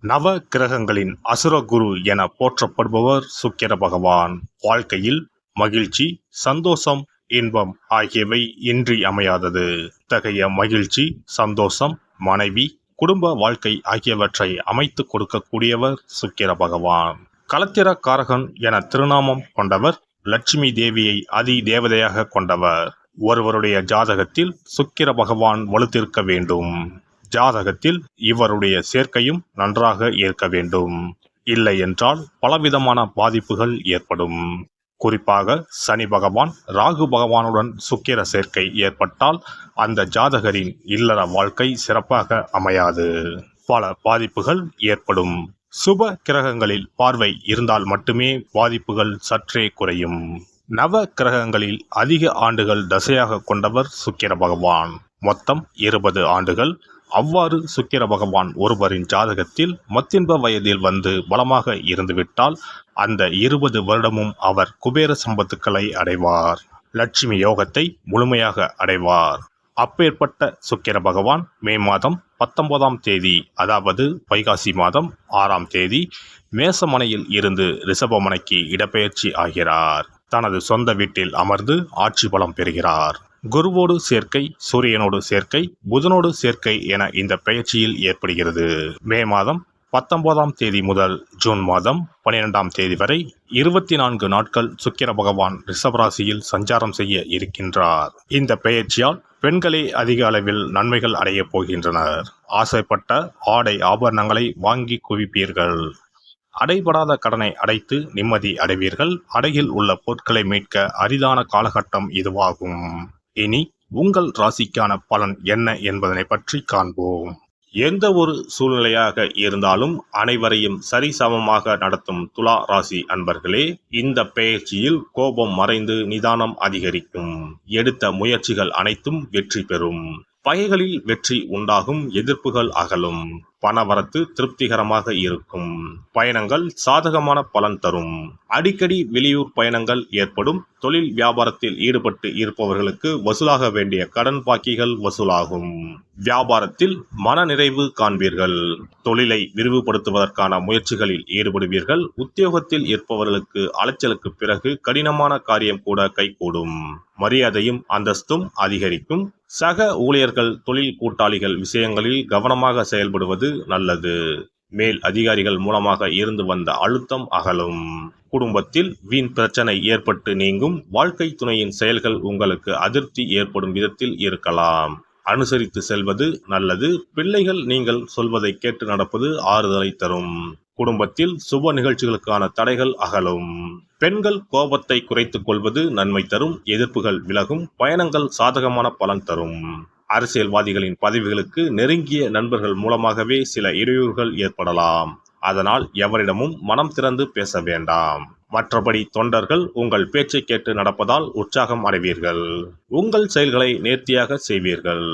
நவ கிரகங்களின் அசுர குரு என போற்றப்படுபவர் சுக்கிர பகவான். வாழ்க்கையில் மகிழ்ச்சி, சந்தோஷம், இன்பம் ஆகியவை இன்றி அமையாதது. இத்தகைய மகிழ்ச்சி, சந்தோஷம், மனைவி, குடும்ப வாழ்க்கை ஆகியவற்றை அமைத்து கொடுக்கக்கூடியவர் சுக்கிர பகவான். களத்திர காரகன் என திருநாமம் கொண்டவர். லட்சுமி தேவியை அதி தேவதையாக கொண்டவர். ஒருவருடைய ஜாதகத்தில் சுக்கிர பகவான் வலுத்திருக்க வேண்டும். ஜாதகத்தில் இவருடைய சேர்க்கையும் நன்றாக இருக்க வேண்டும். இல்லை என்றால் பலவிதமான பாதிப்புகள் ஏற்படும். குறிப்பாக சனி பகவான், ராகு பகவானுடன் சுக்கிர சேர்க்கை ஏற்பட்டால் அந்த ஜாதகரின் இல்லற வாழ்க்கை சிறப்பாக அமையாது. பல பாதிப்புகள் ஏற்படும். சுப கிரகங்களில் பார்வை இருந்தால் மட்டுமே பாதிப்புகள் சற்றே குறையும். நவ கிரகங்களில் அதிக ஆண்டுகள் தசையாக கொண்டவர் சுக்கிர பகவான். மொத்தம் 20 ஆண்டுகள். அவ்வாறு சுக்கிர பகவான் ஒருவரின் ஜாதகத்தில் மத்தின்ப வயதில் வந்து பலமாக இருந்துவிட்டால் அந்த 20 வருடமும் அவர் குபேர சம்பத்துக்களை அடைவார். லட்சுமி யோகத்தை முழுமையாக அடைவார். அப்பேற்பட்ட சுக்கிர பகவான் மே மாதம் 19ஆம் தேதி, அதாவது வைகாசி மாதம் 6ஆம் தேதி மேசமனையில் இருந்து ரிஷபமனைக்கு இடப்பெயர்ச்சி ஆகிறார். தனது சொந்த வீட்டில் அமர்ந்து ஆட்சி பலம் பெறுகிறார். குருவோடு சேர்க்கை, சூரியனோடு சேர்க்கை, புதனோடு சேர்க்கை என இந்த பெயர்ச்சியில் ஏற்படுகிறது. மே மாதம் 19ஆம் தேதி முதல் ஜூன் மாதம் 12ஆம் தேதி வரை 24 நாட்கள் சுக்கிர பகவான் ரிஷபராசியில் சஞ்சாரம் செய்ய இருக்கின்றார். இந்த பெயர்ச்சியால் பெண்களே அதிக அளவில் நன்மைகள் அடைய போகின்றனர். ஆசைப்பட்ட ஆடை ஆபரணங்களை வாங்கி குவிப்பீர்கள். அடைபடாத கடனை அடைத்து நிம்மதி அடைவீர்கள். அடையில் உள்ள பொருட்களை மீட்க அரிதான காலகட்டம் இதுவாகும். இனி உங்கள் ராசிக்கான பலன் என்ன என்பதனை பற்றி காண்போம். எந்த ஒரு சூழ்நிலையாக இருந்தாலும் அனைவரையும் சரிசமமாக நடத்தும் துலா ராசி அன்பர்களே, இந்த பெயர்ச்சியில் கோபம் மறைந்து நிதானம் அதிகரிக்கும். எடுத்த முயற்சிகள் அனைத்தும் வெற்றி பெறும். பகைகளில் வெற்றி உண்டாகும். எதிர்ப்புகள் அகலும். பணவரத்து திருப்திகரமாக இருக்கும். பயணங்கள் சாதகமான பலன் தரும். அடிக்கடி வெளியூர் பயணங்கள் ஏற்படும். தொழில் வியாபாரத்தில் ஈடுபட்டு இருப்பவர்களுக்கு வசூலாக வேண்டிய கடன் பாக்கிகள் வசூலாகும். வியாபாரத்தில் மனநிறைவு காண்பீர்கள். தொழிலை விரிவுபடுத்துவதற்கான முயற்சிகளில் ஈடுபடுவீர்கள். உத்தியோகத்தில் இருப்பவர்களுக்கு அலைச்சலுக்கு பிறகு கடினமான காரியம் கூட கைகூடும். மரியாதையும் அந்தஸ்தும் அதிகரிக்கும். சக ஊழியர்கள், தொழில் கூட்டாளிகள் விஷயங்களில் கவனமாக செயல்படுவது நல்லது. மேல் அதிகாரிகள் மூலமாக இருந்து வந்த அழுத்தம் அகலும். குடும்பத்தில் வீண் பிரச்சனை ஏற்பட்டு நீங்கும். வாழ்க்கை துணையின் செயல்கள் உங்களுக்கு அதிருப்தி ஏற்படும் விதத்தில் இருக்கலாம். அனுசரித்து செல்வது நல்லது. பிள்ளைகள் நீங்கள் சொல்வதை கேட்டு நடப்பது ஆறுதலை தரும். குடும்பத்தில் சுப நிகழ்ச்சிகளுக்கான தடைகள் அகலும். பெண்கள் கோபத்தை குறைத்துக் கொள்வது நன்மை தரும். எதிர்ப்புகள் விலகும். பயணங்கள் சாதகமான பலன் தரும். அரசியல்வாதிகளின் பதவிகளுக்கு நெருங்கிய நண்பர்கள் மூலமாகவே சில இடையூறுகள் ஏற்படலாம். அதனால் எவரிடமும் மனம் திறந்து பேச வேண்டாம். மற்றபடி தொண்டர்கள் உங்கள் பேச்சை கேட்டு நடப்பதால் உற்சாகம் அடைவீர்கள். உங்கள் செயல்களை நேர்த்தியாக செய்வீர்கள்.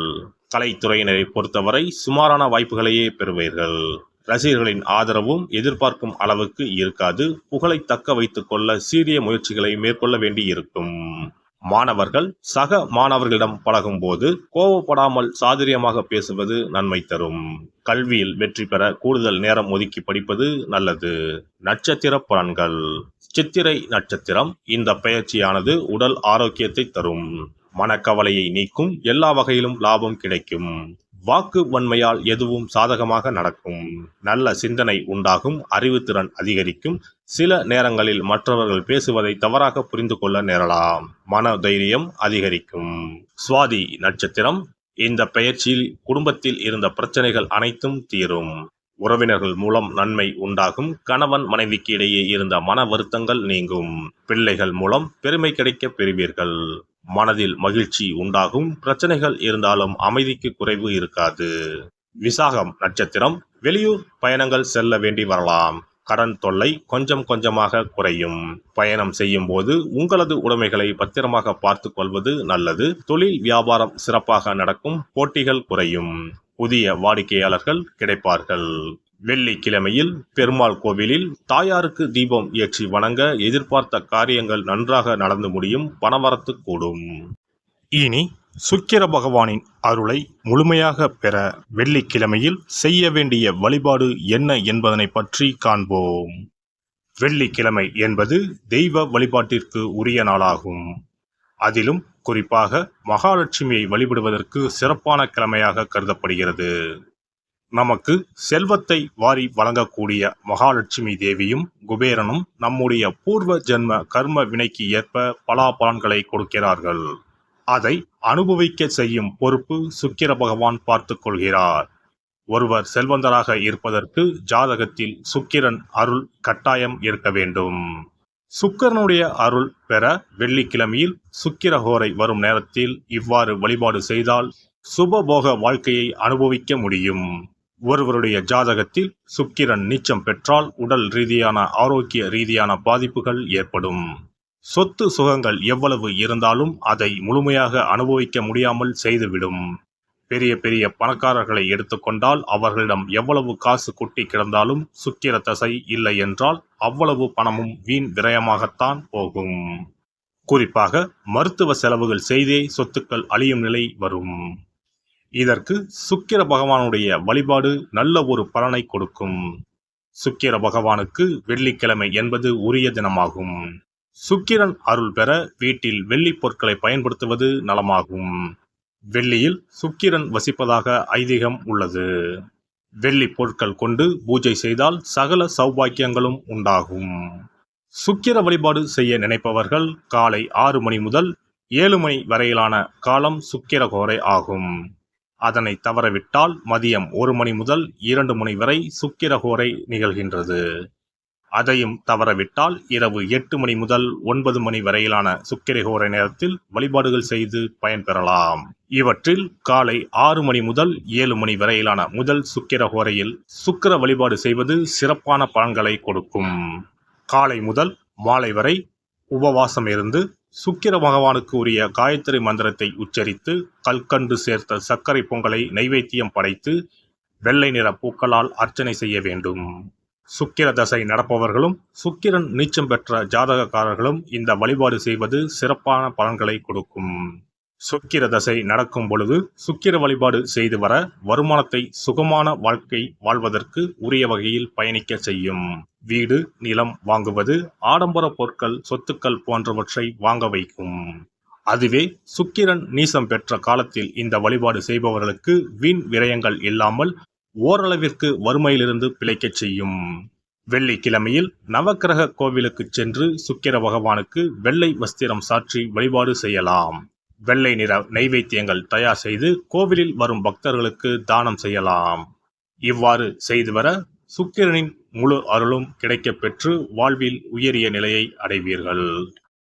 கலைத்துறையினரை பொறுத்தவரை சுமாரான வாய்ப்புகளையே பெறுவீர்கள். ரசிகர்களின் ஆதரவும் எதிர்பார்க்கும் அளவுக்கு இருக்காது. புகழை தக்க வைத்துக் கொள்ள சீரிய முயற்சிகளை மேற்கொள்ள வேண்டி இருக்கும். மாணவர்கள் சக மாணவர்களிடம் பழகும் போது கோபப்படாமல் சாதுரியமாக பேசுவது நன்மை தரும். கல்வியில் வெற்றி பெற கூடுதல் நேரம் ஒதுக்கி படிப்பது நல்லது. நட்சத்திர பலன்கள். சித்திரை நட்சத்திரம். இந்த பெயர்ச்சியானது உடல் ஆரோக்கியத்தை தரும். மனக்கவலையை நீக்கும். எல்லா வகையிலும் லாபம் கிடைக்கும். வாக்கு வன்மையால் எதுவும் சாதகமாக நடக்கும். நல்ல சிந்தனை உண்டாகும். அறிவுத்திறன் அதிகரிக்கும். சில நேரங்களில் மற்றவர்கள் பேசுவதை தவறாக புரிந்து கொள்ள நேரலாம். மன தைரியம் அதிகரிக்கும். சுவாதி நட்சத்திரம். இந்த பெயர்ச்சியில் குடும்பத்தில் இருந்த பிரச்சனைகள் அனைத்தும் தீரும். உறவினர்கள் மூலம் நன்மை உண்டாகும். கணவன் மனைவிக்கு இடையே இருந்த மன வருத்தங்கள் நீங்கும். பிள்ளைகள் மூலம் பெருமை கிடைக்க பெறுவீர்கள். மனதில் மகிழ்ச்சி உண்டாகும். பிரச்சனைகள் இருந்தாலும் அமைதிக்கு குறைவு இருக்காது. விசாகம் நட்சத்திரம். வெளியூர் பயணங்கள் செல்ல வேண்டி வரலாம். கடன் தொல்லை கொஞ்சம் கொஞ்சமாக குறையும். பயணம் செய்யும் போது உங்களது உடைமைகளை பத்திரமாக பார்த்து கொள்வது நல்லது. தொழில் வியாபாரம் சிறப்பாக நடக்கும். போட்டிகள் குறையும். புதிய வாடிக்கையாளர்கள் கிடைப்பார்கள். வெள்ளிக்கிழமையில் பெருமாள் கோவிலில் தாயாருக்கு தீபம் ஏற்றி வணங்க எதிர்பார்த்த காரியங்கள் நன்றாக நடந்து முடியும். பணவரத்து கூடும். இனி சுக்கிர பகவானின் அருளை முழுமையாக பெற வெள்ளிக்கிழமையில் செய்ய வேண்டிய வழிபாடு என்ன என்பதனை பற்றி காண்போம். வெள்ளிக்கிழமை என்பது தெய்வ வழிபாட்டிற்கு உரிய நாளாகும். அதிலும் குறிப்பாக மகாலட்சுமியை வழிபடுவதற்கு சிறப்பான கிழமையாக கருதப்படுகிறது. நமக்கு செல்வத்தை வாரி வழங்கக்கூடிய மகாலட்சுமி தேவியும் குபேரனும் நம்முடைய பூர்வ ஜென்ம கர்ம வினைக்கு ஏற்ப பலாபலன்களை கொடுக்கிறார்கள். அதை அனுபவிக்க செய்யும் பொறுப்பு சுக்கிர பகவான் பார்த்து கொள்கிறார். ஒருவர் செல்வந்தராக இருப்பதற்கு ஜாதகத்தில் சுக்கிரன் அருள் கட்டாயம் இருக்க வேண்டும். சுக்கிரனுடைய அருள் பெற வெள்ளிக்கிழமையில் சுக்கிரஹோரை வரும் நேரத்தில் இவ்வாறு வழிபாடு செய்தால் சுபபோக வாழ்க்கையை அனுபவிக்க முடியும். ஒருவருடைய ஜாதகத்தில் சுக்கிரன் நீச்சம் பெற்றால் உடல் ரீதியான ஆரோக்கிய ரீதியான பாதிப்புகள் ஏற்படும். சொத்து சுகங்கள் எவ்வளவு இருந்தாலும் அதை முழுமையாக அனுபவிக்க முடியாமல் செய்துவிடும். பெரிய பெரிய பணக்காரர்களை எடுத்துக்கொண்டால் அவர்களிடம் எவ்வளவு காசு கொட்டி கிடந்தாலும் சுக்கிர தசை இல்லை என்றால் அவ்வளவு பணமும் வீண் விரயமாகத்தான் போகும். குறிப்பாக மருத்துவ செலவுகள் செய்தே சொத்துக்கள் அழியும் நிலை வரும். இதற்கு சுக்கிர பகவானுடைய வழிபாடு நல்ல ஒரு பலனை கொடுக்கும். சுக்கிர பகவானுக்கு வெள்ளிக்கிழமை என்பது உரிய தினமாகும். சுக்கிரன் அருள் பெற வீட்டில் வெள்ளி பொருட்களை பயன்படுத்துவது நலமாகும். வெள்ளியில் சுக்கிரன் வசிப்பதாக ஐதீகம் உள்ளது. வெள்ளி பொருட்கள் கொண்டு பூஜை செய்தால் சகல சௌபாக்கியங்களும் உண்டாகும். சுக்கிர வழிபாடு செய்ய நினைப்பவர்கள் காலை 6 மணி முதல் 7 மணி வரையிலான காலம் சுக்கிரஹோரை ஆகும். அதனை தவறவிட்டால் மதியம் 1 மணி முதல் 2 மணி வரை சுக்கிரஹோரை நிகழ்கின்றது. அதையும் தவறவிட்டால் இரவு 8 மணி முதல் 9 மணி வரையிலான சுக்கிரஹோரை நேரத்தில் வழிபாடுகள் செய்து பயன்பெறலாம். இவற்றில் காலை 6 மணி முதல் 7 மணி வரையிலான முதல் சுக்கிரஹோரையில் சுக்கிர வழிபாடு செய்வது சிறப்பான பலன்களை கொடுக்கும். காலை முதல் மாலை வரை உபவாசம் இருந்து சுக்கிர பகவானுக்கு உரிய காயத்ரி மந்திரத்தை உச்சரித்து கல்கண்டு சேர்த்த சர்க்கரை பொங்கலை நைவேத்தியம் படைத்து வெள்ளை நிற பூக்களால் அர்ச்சனை செய்ய வேண்டும். சுக்கிர தசை நடப்பவர்களும் சுக்கிரன் நீச்சம் பெற்ற ஜாதகக்காரர்களும் இந்த வழிபாடு செய்வது சிறப்பான பலன்களை கொடுக்கும். சுக்கிர தசை நடக்கும் பொழுது சுக்கிர வழிபாடு செய்து வர வருமானத்தை சுகமான வாழ்க்கை வாழ்வதற்கு உரிய வகையில் பயணிக்க செய்யும். வீடு நிலம் வாங்குவது, ஆடம்பர பொருட்கள் சொத்துக்கள் போன்றவற்றை வாங்க வைக்கும். அதுவே சுக்கிரன் நீசம் பெற்ற காலத்தில் இந்த வழிபாடு செய்பவர்களுக்கு வீண் விரயங்கள் இல்லாமல் ஓரளவிற்கு வறுமையிலிருந்து பிழைக்கச் செய்யும். வெள்ளிக்கிழமையில் நவக்கிரக கோவிலுக்கு சென்று சுக்கிர பகவானுக்கு வெள்ளை வஸ்திரம் சாற்றி வழிபாடு செய்யலாம். வெள்ளை நிற நைவேத்தியங்கள் தயார் செய்து கோவிலில் வரும் பக்தர்களுக்கு தானம் செய்யலாம். இவ்வாறு செய்து வர சுக்கிரனின் முழு அருளும் கிடைக்கப் பெற்று வாழ்வில் உயரிய நிலையை அடைவீர்கள்.